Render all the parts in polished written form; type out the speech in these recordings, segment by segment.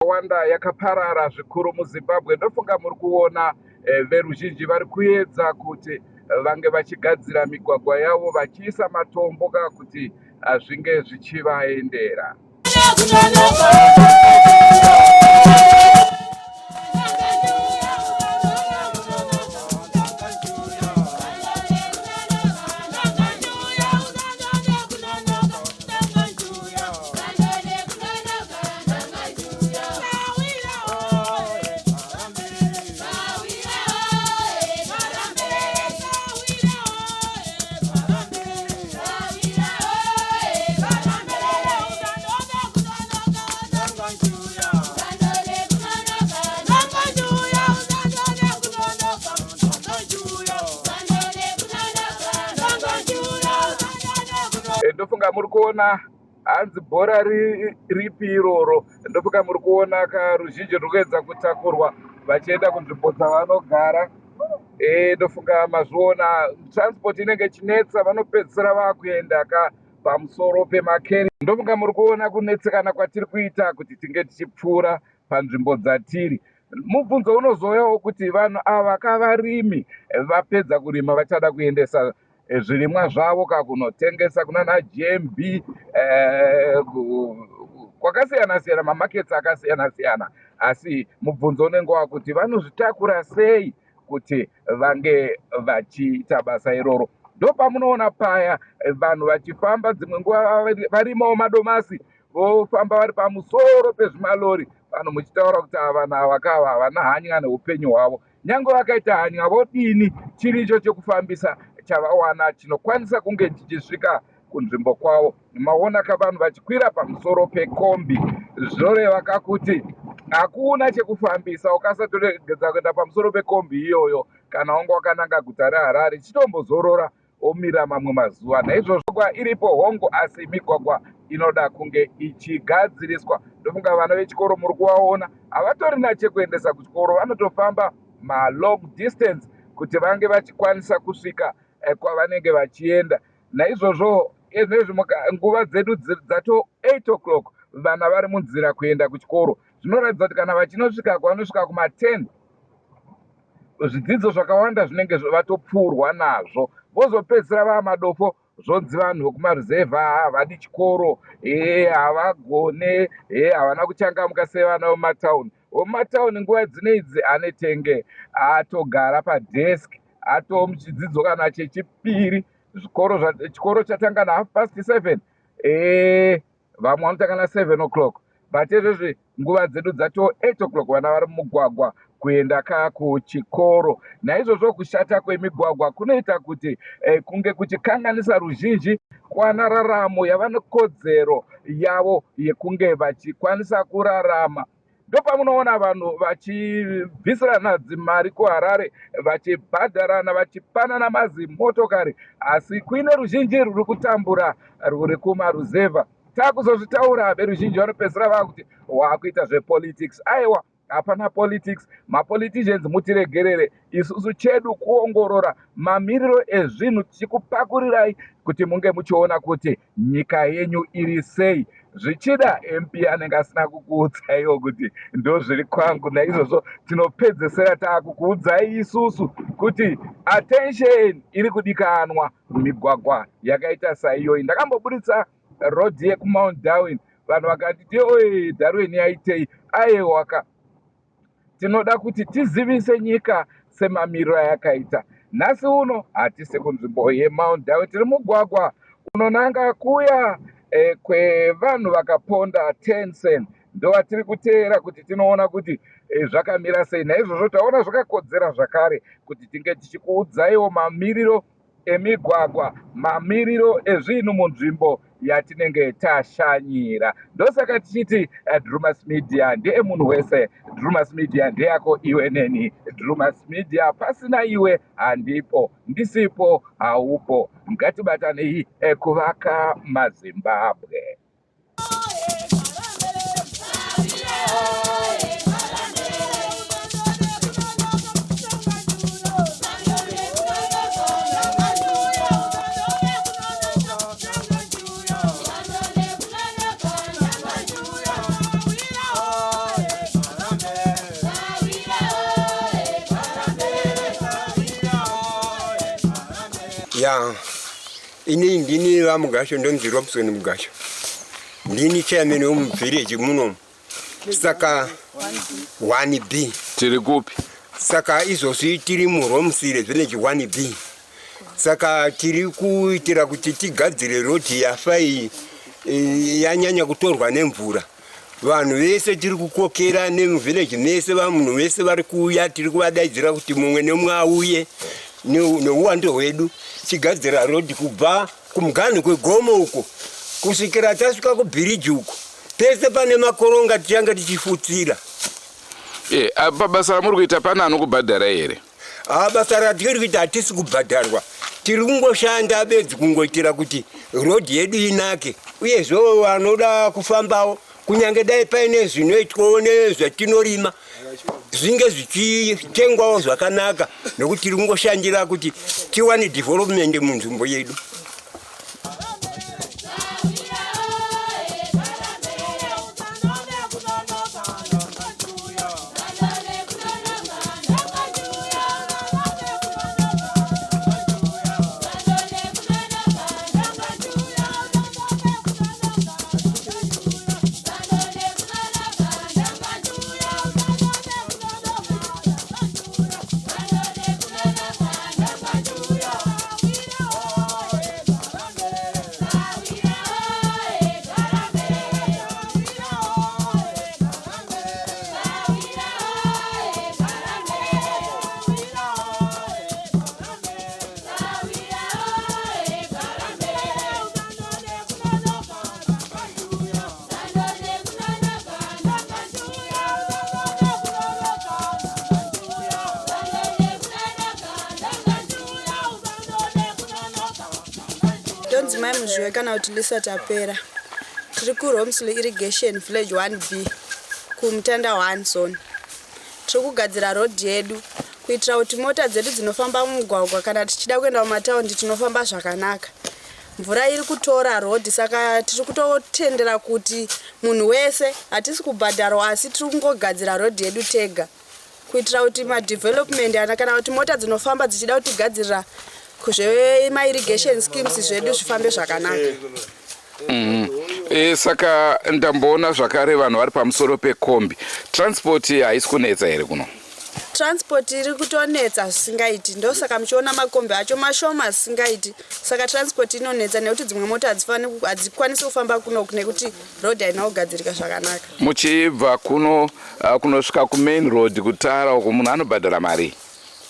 Wanda yakaparara zvikuru muZimbabwe. Ndofunga muri kuona veruzhinji vari kuedza kuti vange vachigadzira migwagwa yavo vachiisa matombo kuti zvinge zvichivaendera. Ndofunga muri kuona hanzi bhora ripi iroro. Ndofunga muri kuona karuzhinji rwedza kutakurwa vachienda kunzvimbo dzavanogara. Ndofunga mazviona transport inenge chinetsa vanopedzisira vakuenda pamusoro pemakeri. Ndofunga muri kuona kunetsekana kwatiri kuita kuti tinge tichipfuura panzvimbo dzatiri. Mubvunzo unozoyawo kuti vanhu ava kavarimi vapedza kurima vachada kuendesa zvirimwa zvavo kunotengesa kunana GMB kwakasiyana siyana, mamaketsi akasiyana siyana, asi mubvunzo unenge wakuti vanozvitakura sei kuti vange vachiita basa iroro. Ndopamunoona paya vanhu vachifamba, dzimwe nguva varimawo madomasi vofamba vari pamusoro pezvimalori, vanhu muchitaura kuti vanhu ava havana hanya neupenyu hwavo. Nyange vakaita hanya vodini, chiricho chekufambisa chavawana chinokwanisa kunge chichisvika kunzvimbo kwavo. Maona vanhu vachikwira pamusoro pekombi, zvinoreva kakuti hakuna chekufambisa ukasatoregedza kuenda pamusoro pekombi iyoyo kana wanga wakananga guta reHarare, chitombozorora omira mamwe mazuva. Naizvozvo iripo hongo, asi migwagwa inoda kunge ichigadziriswa. Ndofunga vana vechikoro muri kuvaona havatorina chekuendesa kuchikoro, vanotofamba long distance kuti vange vachikwanisa kusvika kwavanenge vachienda. Naizvozvo nguva dzedu dzato 8 o'clock vana vari munzira kuenda kuchikoro. Zvinoratidza kuti kana vachinosvika kwanosvika kuma10, zvidzidzo zvakawanda zvinenge vatopfuurwa nazvo, vozopedzisira vava madofo zvonzi vanhu vekumaruzevha havadi chikoro, havagone, havana kuchangamuka sevana vemumatauni. Vemumatauni nguva dzinedzi anetenge atogara padesk, atoo muchidzidzo kana chechipiri. Chikoro chatanga na7:30, vamwe vanotanga na7 o'clock, but izvezvi nguva dzedu dzato 8 o'clock vana vari mumugwagwa kuenda kuchikoro. Naizvozvo kushata kwemigwagwa kunoita kuti kunge kuchikanganisa ruzhinji kwana raramo yavanokodzero yavo yekunge vachikwanisa kurarama. Ndopamunoona vanhu vachibvisirana dzimari kuHarare, vachibhadharana, vachipanana mazimotokari, asi kuine ruzhinji ruri kutambura rwuri kumaruzevha. Takuzozvitaura veruzhinji vanopedzisira vakuti wakuita zvepolitics. Aiwa, hapana politics. Mapoliticians mutiregerere, isusu chedu kuongorora mamiriro ezvinhu, tichikupakurirai kuti munge muchiona kuti nyika yenyu iri sei. Zvichida MP anenge asina kukuudzaiwo kuti ndo zviri kwangu. Naizvozvo tinopedzesera takukuudzai isusu kuti attention iri kudikanwa mumigwagwa yakaita saiyoyi. Ndakamboburitsa road yekuMount Darwin, vanhu vakati oi Darwin yaitei. Aiwaka, tinoda kuti tizivise nyika semamiriro ayakaita. Nhasi uno hatisi kunzvimbo yeMount Darwin, tiri mugwagwa unonanga kuya kwevanhu vakaponda Tencent. Ndo vatiri kuteera kuti tinoona kuti zvakamira sei. Naizvozvo taona zvakakodzera zvakare kuti tinge tichikuudzaiwo mamiriro emigwagwa, mamiriro ezvinhu munzvimbo yatinenge tashanyira. Ndosaka tichiti Drumas Media ndeemunhu wese, Drumas Media ndeyako iwe neni, Drumas Media pasina iwe handipo, ndisipo haupo. Ngatibatanei kuvaka maZimbabwe. Ya ndini wa Mugasho ndonzi Robson Mugasho. Ndini chairman wa village muno. Saka 1B. Tiri kupi? Saka izo tiri mu Romsire village 1B. Saka tiri kuitira kuti tigadzire road yafai yanyanya kutorwa nemvura. Vanhu vese tiri kukokera nemuvillage mese vamunhu vese vari kuuya tiri kuvadaidzira kuti mumwe nemumwe auye neuwando hwedu tigadzira road kubva kumuganhu kwegomo uko kusvikira tasvika kubhiriji uko pese pane makoronga tichanga tichifutsira. Pabasa ramuri kuita pana anokubhadhara here? Basa ratiri kuita hatisi kubhadharwa, tiri kungoshanda bedzi kungoitira kuti road yedu inake uyezve vanoda kufambawo kunyange dai paine zvinoitwawo nezvatinorima zvinge zvichitengwawo zvakanaka nokuti tiri kungoshandira kuti tiwane development munzvimbo yedu. Mai muzviwe kana kuti lisa tapera. Tiri kuRomsley Irrigation Village 1B kumutanda 1 zone. Tiri kugadzira road yedu kuitira kuti mota dzedu dzinofamba mumugwagwa kana tichida kuenda kumataundi tinofamba zvakanaka. Mvura iri kutora road saka tiri kutotendera kuti munhu wese hatisi kubhadharwa asi tiri kungogadzira road yedu tega kuitira kuti development kana kuti mota dzinofamba dzichida kuti gadzira kuzve irrigation schemes zvedu zvifambe zvakanaka. Saka ndamboona zvakare vanhu vari pamusoro pekombi. Transport haisi kunetsa here kuno? Transport iri kutonetsa zvisingaiti, ndosaka muchiona makombi acho mashoma zvisingaiti. Saka transport inonetsa nekuti dzimwe mota hadzikwanisi kufamba kuno nekuti road haina kugadzirika zvakanaka. Muchibva kunosvika kumain road kutara uko munhu anobhadhara mari?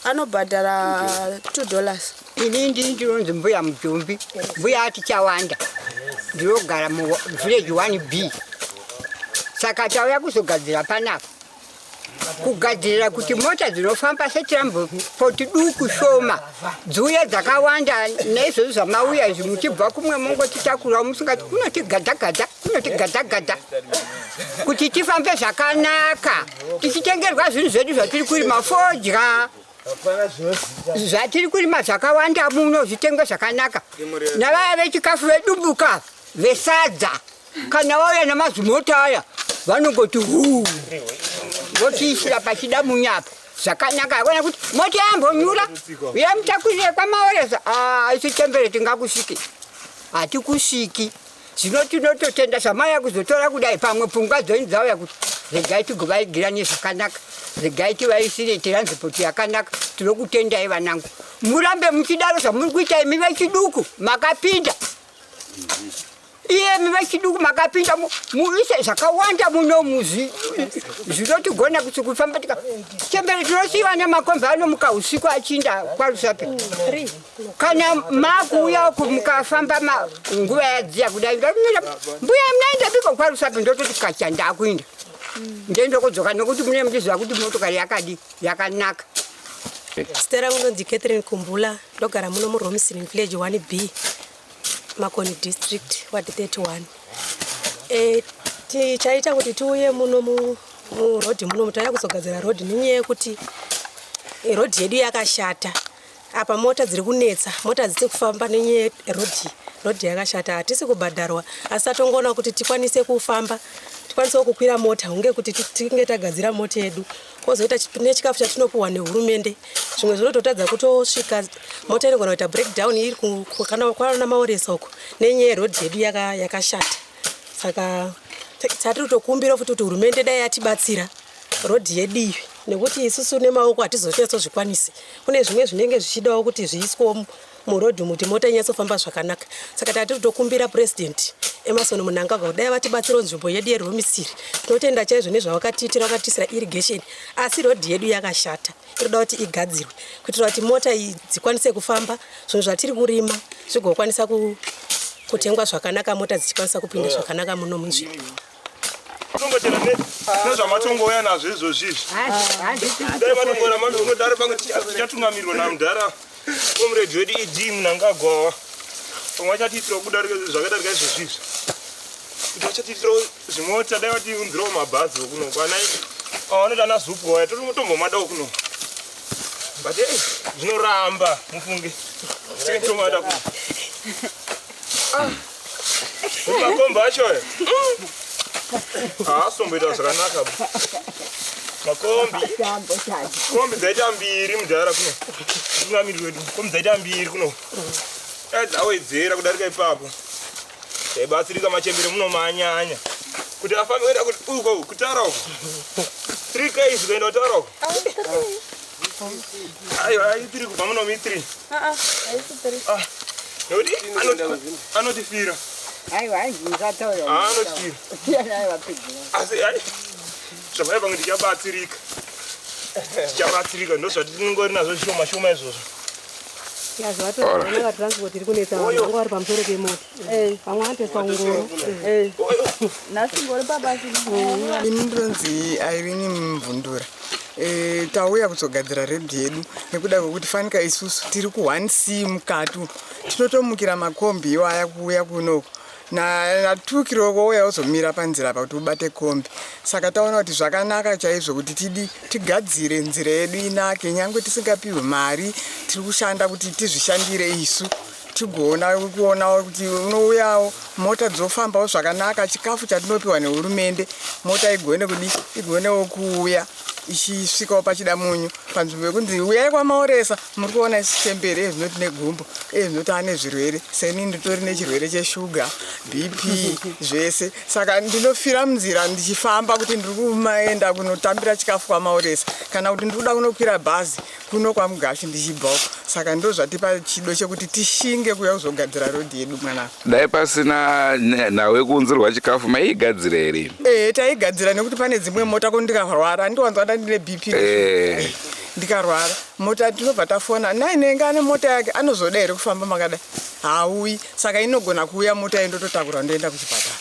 Anobhadhara $2. Ini ndinonzi Mbuya Mutumbi, mbuya atichawanda. Ndinogara muvillage 1B. Saka tauya kuzogadzira panapa. Kugadzirira kuti mota dzinofamba setransport duku shoma dziuye dzakawanda neizvozvo zvamauya izvi muchibva kumwe mongotitakura musingati kunotigadhagadha kuti tifambe zvakanaka tichitengerwa zvinhu zvedu zvatiri kurima fodya zvatiri kurima zvakawanda muno zvitengwe zvakanaka navaya vechikafu vedumbuka vesadza kana vauya namazimota aya vanongoti huu votiisira pachida munyapa zvakanaka akona kuti moti yambonyura yamutakurire kwamaoresa isi tembere tingakusviki hatikusviki zvino tinototenda zvamaya kuzotora kudai pamwe pfungwa dzoni dzauya kuti regai tigovaigirane zvakanaka regai tivaisire transport yakanaka tinokutendai vanangu murambe muchidaro zvamuri kuita imi vechiduku makapinda iye mivachiduku makapinda muise zvakawanda muno muzi zvinotigona kuti kufamba tika chembere tinosiiva nemakombi anomuka usiku achinda kwaRusape kana makuuya uku mukafamba nguva yadziya kudai mbuya mnaenda biko kwaRusape ndototi kacha ndakuinda ndendokodzoka nokuti mune muchiziva kuti motokari yakadi yakanaka. Stera unonzi Catherine Kumbula ndogara muno muRomsley Village 1B Makoni District Ward 31. Tichaita kuti tiuye muno mu road muno mutaya kuzogadzira road nenyaya yekuti road yedu yakashata. Apa mota dziri kunetsa, mota dziri kufamba nenyaya road yakashata. Hatisi kubhadharwa asi atongoona kuti tikwanise kufamba tikwanisewo kukwira mota hunge kuti tinge tagadzira mota yedu kwozoita nechikafu chatinopuwa nehurumende zvimwe zvinototadza kutosvika mota inogona kuita breakdown iri kwana maoresa uko nenyaya yerodhi yedu yakashata. Saka tatiri kutokumbira futi kuti hurumende dai yatibatsira rodhi yedu iyi nekuti isusu nemaoko hatizochazvikwanisi. Kune zvimwe zvinenge zvichidawo kuti zviiswe murodhi muti mota inyatsofamba zvakanaka. Saka tatiri kutokumbira President Emerson Mnangagwa dai vatibatsira nzvimbo yedu yeRomisiri. Tinotenda chaizvo nezvavakatiitira vakatisira irrigation asi rodhi yedu yakashata. Inoda kuti igadzirwe kuitira kuti mota dzikwanise kufamba zvinhu zvatiri kurima zvigokwanisa kutengwa zvakanaka mota dzichikwanisa kupinda zvakanaka muno munzvimbo. Tongotera nezvamatongoya nazvo izvozvizvi dai vanongora manodare pange tichatungamirwa namudhara komuredi wedu Idi Mnangagwa pamwe vachatiitirawo kudarika zvakadarika izvozvizvi kuti vachatiitirawo zvimota dai vatiunzirawo mabhazi okuno kwana avanoti ana zupu waya totombomadawo kuno but zvinoramba mufunge titomada kuno makomba achoyo asomboita zvakanaka makombi dzaita mbiri mudhara kuno tungamiri wedu kombi dzaita mbiri kuno dzawedzera kudarika ipapo daibatsirika machembere muno manyanya kuti afambe kuenda uko kutara uko 3 km kuenda kutara uko aiwa tiri kubva muno mi3 nekuti anotifira asi zvamai pange tichabatsirika ndozvati tinongori nazvo shoma shoma izvozvo transport iri kunetsa vanhu vari pamusoro pemota vamwe vanotoiswa ngoro ini ndinonzi Irene Mvundura. Tauya kuzogadzira redhi yedu nekuda kwekuti fanika isusu tiri ku1C mukati tinotomukira makombi iwaya kuuya kunoko natukiro kouya uzomira panzira pa kuti ubate kombi. Saka taona kuti zvakanaka chaizvo kuti tigadzire nzira yedu inake nyangwe tisingapiwe mari tiri kushanda kuti tizvishandire isu tigoona kuti unouyawo mota dzofambawo zvakanaka chikafu chatinopiwa nehurumende mota igonewo kuuya ichisvikawo pachidamunyu panzvimbo yekunzi uyai kwamaoresa muri kuona isi chembere zvinoti negumbo zvinoti ane zvirwere seni nditori nechirwere cheshuga BP zvese. Saka ndinofira munzira ndichifamba kuti ndiri kumaenda kunotambira chikafu kwamaoresa kana kuti ndiri kuda kunokwira bhazi kuno kwaMugashi ndichibvawo. Saka ndozvatipa chido chekuti tishinge kuya kuzogadzira rodhi yedu mwanaka. Dai pasina nawe kuunzirwa chikafu maigadzira here? Taigadzira nekuti pane dzimwe mota ko ndikarwara ndiwanzwa ndine BP ndikarwara mota tinobva tafona nainenge ane mota yake anozoda here kufamba makadai hauyi. Saka inogona kuuya mota indototakura ndoenda kuchipatara.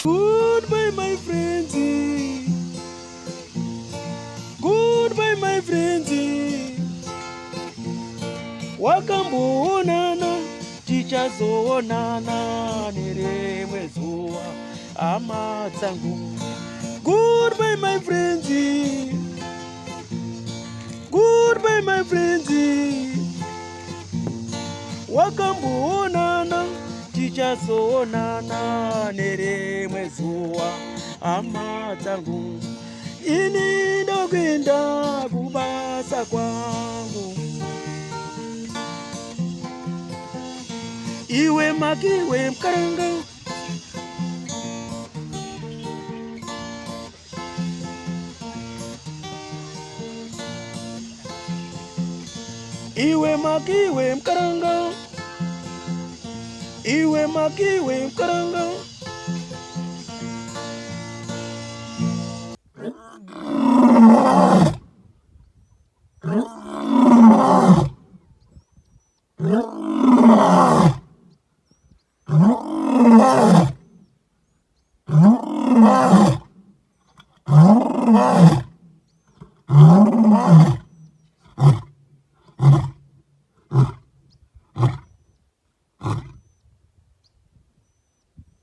Goodbye my friends, goodbye my friends, wakamboonana tichazoonana nerimwe zuva hama dzangu. Goodbye my friends, goodbye my friends, wakamboonana tichazoonana nerimwe zuva hama dzangu. Ini ndokwenda kubasa kwangu, iwe makiwe mkaranga, iwe makiwe mkaranga, iwe makiwe mkaranga. Oh,